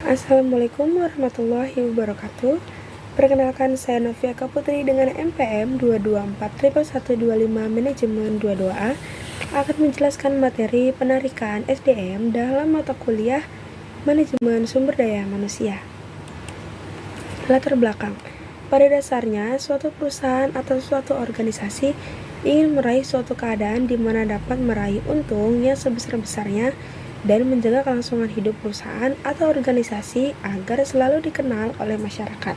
Assalamualaikum warahmatullahi wabarakatuh. Perkenalkan, saya Novia Kaputri dengan NPM 2241125 Manajemen 22A akan menjelaskan materi penarikan SDM dalam mata kuliah Manajemen Sumber Daya Manusia. Latar belakang. Pada dasarnya, suatu perusahaan atau suatu organisasi ingin meraih suatu keadaan di mana dapat meraih untung yang sebesar-besarnya dan menjaga kelangsungan hidup perusahaan atau organisasi agar selalu dikenal oleh masyarakat.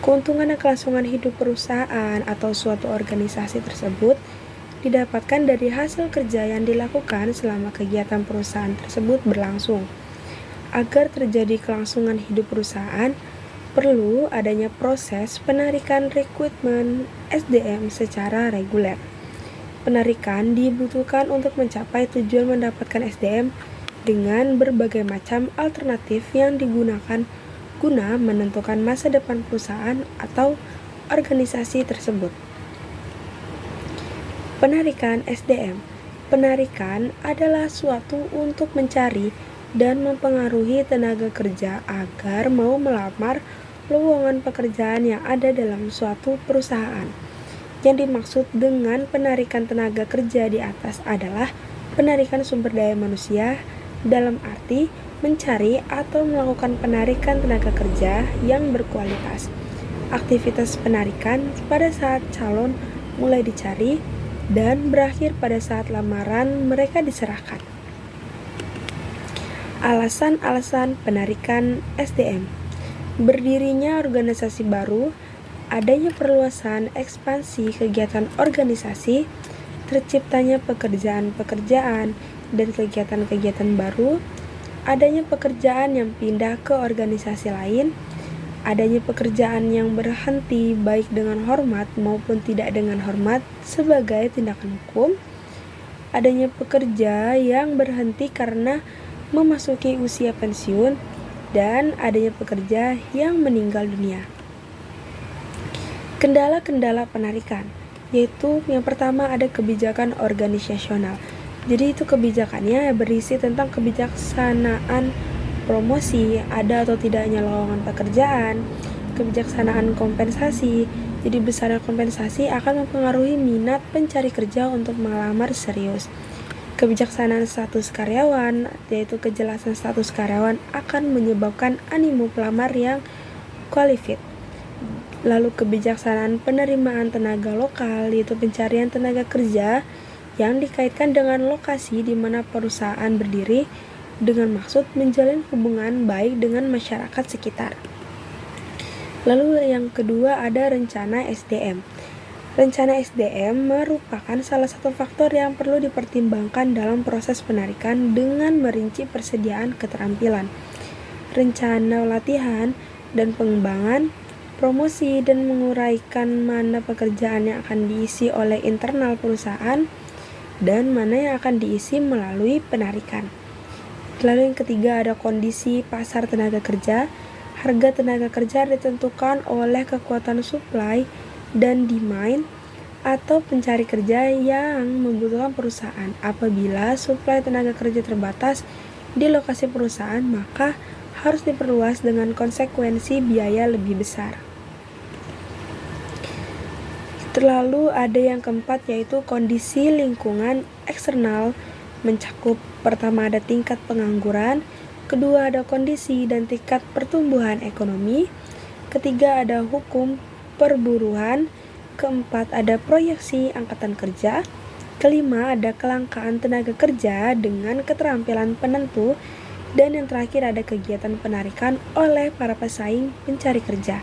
Keuntungan dan kelangsungan hidup perusahaan atau suatu organisasi tersebut didapatkan dari hasil kerja yang dilakukan selama kegiatan perusahaan tersebut berlangsung. Agar terjadi kelangsungan hidup perusahaan, perlu adanya proses penarikan rekrutmen SDM secara reguler. Penarikan dibutuhkan untuk mencapai tujuan mendapatkan SDM dengan berbagai macam alternatif yang digunakan guna menentukan masa depan perusahaan atau organisasi tersebut. Penarikan SDM. Penarikan adalah suatu untuk mencari dan mempengaruhi tenaga kerja agar mau melamar lowongan pekerjaan yang ada dalam suatu perusahaan. Yang dimaksud dengan penarikan tenaga kerja di atas adalah penarikan sumber daya manusia dalam arti mencari atau melakukan penarikan tenaga kerja yang berkualitas. Aktivitas penarikan pada saat calon mulai dicari dan berakhir pada saat lamaran mereka diserahkan. Alasan-alasan penarikan SDM. Berdirinya organisasi baru, adanya perluasan ekspansi kegiatan organisasi, terciptanya pekerjaan-pekerjaan dan kegiatan-kegiatan baru, adanya pekerjaan yang pindah ke organisasi lain, adanya pekerjaan yang berhenti baik dengan hormat maupun tidak dengan hormat sebagai tindakan hukum, adanya pekerja yang berhenti karena memasuki usia pensiun, dan adanya pekerja yang meninggal dunia. Kendala-kendala penarikan, yaitu yang pertama ada kebijakan organisasional. Jadi itu kebijakannya berisi tentang kebijaksanaan promosi, ada atau tidaknya lowongan pekerjaan, kebijaksanaan kompensasi. Jadi besarnya kompensasi akan mempengaruhi minat pencari kerja untuk melamar serius. Kebijaksanaan status karyawan, yaitu kejelasan status karyawan akan menyebabkan animo pelamar yang qualified. Lalu kebijaksanaan penerimaan tenaga lokal, yaitu pencarian tenaga kerja yang dikaitkan dengan lokasi di mana perusahaan berdiri dengan maksud menjalin hubungan baik dengan masyarakat sekitar. Lalu yang kedua ada rencana SDM. Rencana SDM merupakan salah satu faktor yang perlu dipertimbangkan dalam proses penarikan dengan merinci persediaan keterampilan, rencana latihan dan pengembangan, promosi dan menguraikan mana pekerjaan yang akan diisi oleh internal perusahaan dan mana yang akan diisi melalui penarikan. Lalu yang ketiga ada kondisi pasar tenaga kerja. Harga tenaga kerja ditentukan oleh kekuatan supply dan demand atau pencari kerja yang membutuhkan perusahaan. Apabila supply tenaga kerja terbatas di lokasi perusahaan, maka harus diperluas dengan konsekuensi biaya lebih besar. Lalu ada yang keempat yaitu kondisi lingkungan eksternal, mencakup pertama ada tingkat pengangguran, kedua ada kondisi dan tingkat pertumbuhan ekonomi, ketiga ada hukum perburuan, keempat ada proyeksi angkatan kerja, kelima ada kelangkaan tenaga kerja dengan keterampilan penentu, dan yang terakhir ada kegiatan penarikan oleh para pesaing pencari kerja.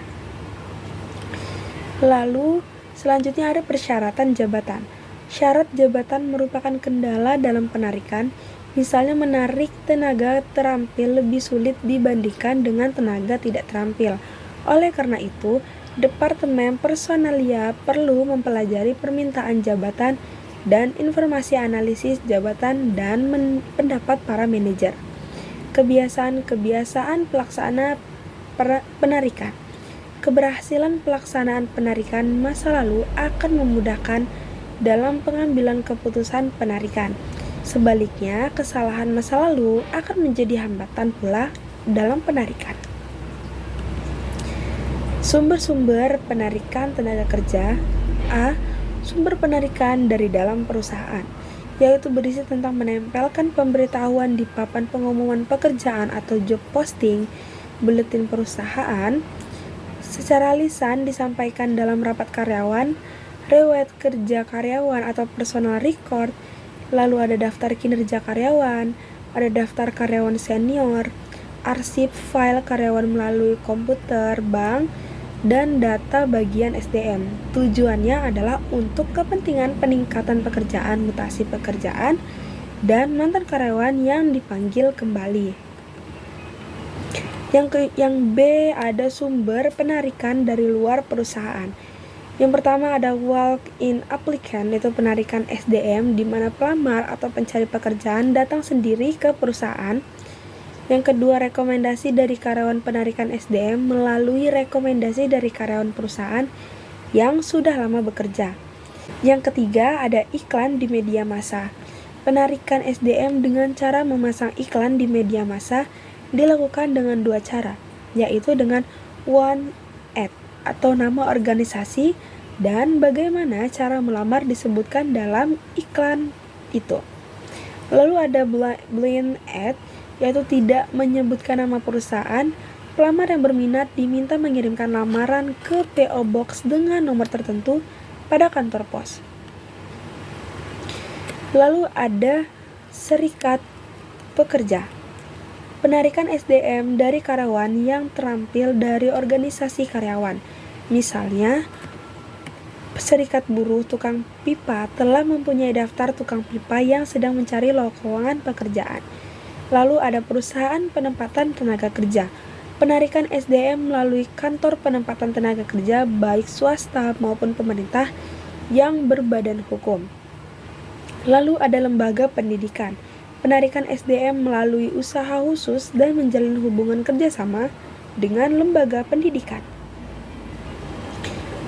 Lalu selanjutnya ada persyaratan jabatan. Syarat jabatan merupakan kendala dalam penarikan, misalnya menarik tenaga terampil lebih sulit dibandingkan dengan tenaga tidak terampil. Oleh karena itu, Departemen Personalia perlu mempelajari permintaan jabatan dan informasi analisis jabatan dan pendapat para manajer. Kebiasaan pelaksana penarikan. Keberhasilan pelaksanaan penarikan masa lalu akan memudahkan dalam pengambilan keputusan penarikan. Sebaliknya, kesalahan masa lalu akan menjadi hambatan pula dalam penarikan. Sumber-sumber penarikan tenaga kerja. A. Sumber penarikan dari dalam perusahaan, yaitu berisi tentang menempelkan pemberitahuan di papan pengumuman pekerjaan atau job posting, buletin perusahaan, secara lisan disampaikan dalam rapat karyawan, riwayat kerja karyawan atau personal record, lalu ada daftar kinerja karyawan, ada daftar karyawan senior, arsip file karyawan melalui komputer, bank, dan data bagian SDM. Tujuannya adalah untuk kepentingan peningkatan pekerjaan, mutasi pekerjaan, dan mantan karyawan yang dipanggil kembali. Yang B, ada sumber penarikan dari luar perusahaan. Yang pertama ada walk-in applicant, yaitu penarikan SDM di mana pelamar atau pencari pekerjaan datang sendiri ke perusahaan. Yang kedua, rekomendasi dari karyawan penarikan SDM melalui rekomendasi dari karyawan perusahaan yang sudah lama bekerja. Yang ketiga, ada iklan di media massa. Penarikan SDM dengan cara memasang iklan di media massa dilakukan dengan dua cara, yaitu dengan one ad atau nama organisasi dan bagaimana cara melamar disebutkan dalam iklan itu. Lalu ada blind ad, yaitu tidak menyebutkan nama perusahaan. Pelamar yang berminat diminta mengirimkan lamaran ke PO Box dengan nomor tertentu pada kantor pos. Lalu ada serikat pekerja. Penarikan SDM dari karyawan yang terampil dari organisasi karyawan. Misalnya, serikat buruh tukang pipa telah mempunyai daftar tukang pipa yang sedang mencari lowongan pekerjaan. Lalu ada perusahaan penempatan tenaga kerja. Penarikan SDM melalui kantor penempatan tenaga kerja baik swasta maupun pemerintah yang berbadan hukum. Lalu ada lembaga pendidikan. Penarikan SDM melalui usaha khusus dan menjalin hubungan kerjasama dengan lembaga pendidikan.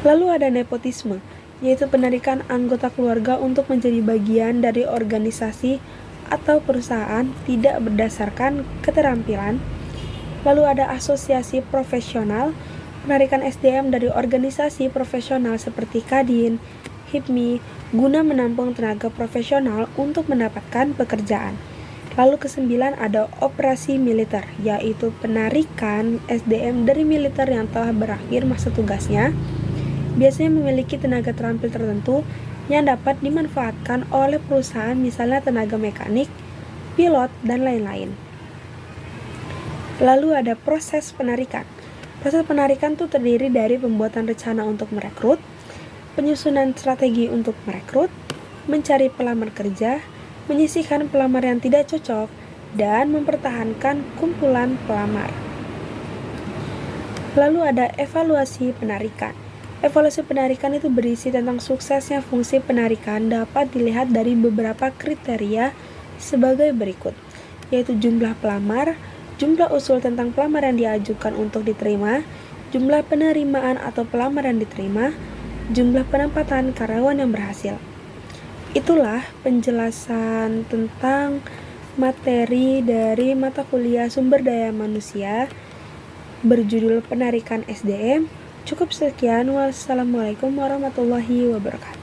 Lalu ada nepotisme, yaitu penarikan anggota keluarga untuk menjadi bagian dari organisasi atau perusahaan tidak berdasarkan keterampilan. Lalu ada asosiasi profesional, penarikan SDM dari organisasi profesional seperti Kadin, HIPMI, guna menampung tenaga profesional untuk mendapatkan pekerjaan. Lalu kesembilan ada operasi militer, yaitu penarikan SDM dari militer yang telah berakhir masa tugasnya, biasanya memiliki tenaga terampil tertentu yang dapat dimanfaatkan oleh perusahaan, misalnya tenaga mekanik, pilot, dan lain-lain. Lalu ada proses penarikan. Proses penarikan itu terdiri dari pembuatan rencana untuk merekrut, penyusunan strategi untuk merekrut, mencari pelamar kerja, menyisihkan pelamar yang tidak cocok, dan mempertahankan kumpulan pelamar. Lalu ada evaluasi penarikan. Evaluasi penarikan itu berisi tentang suksesnya fungsi penarikan dapat dilihat dari beberapa kriteria sebagai berikut, yaitu jumlah pelamar, jumlah usul tentang pelamar yang diajukan untuk diterima, jumlah penerimaan atau pelamar yang diterima, jumlah penempatan karyawan yang berhasil. Itulah penjelasan tentang materi dari mata kuliah Sumber Daya Manusia berjudul Penarikan SDM. Cukup sekian. Wassalamualaikum warahmatullahi wabarakatuh.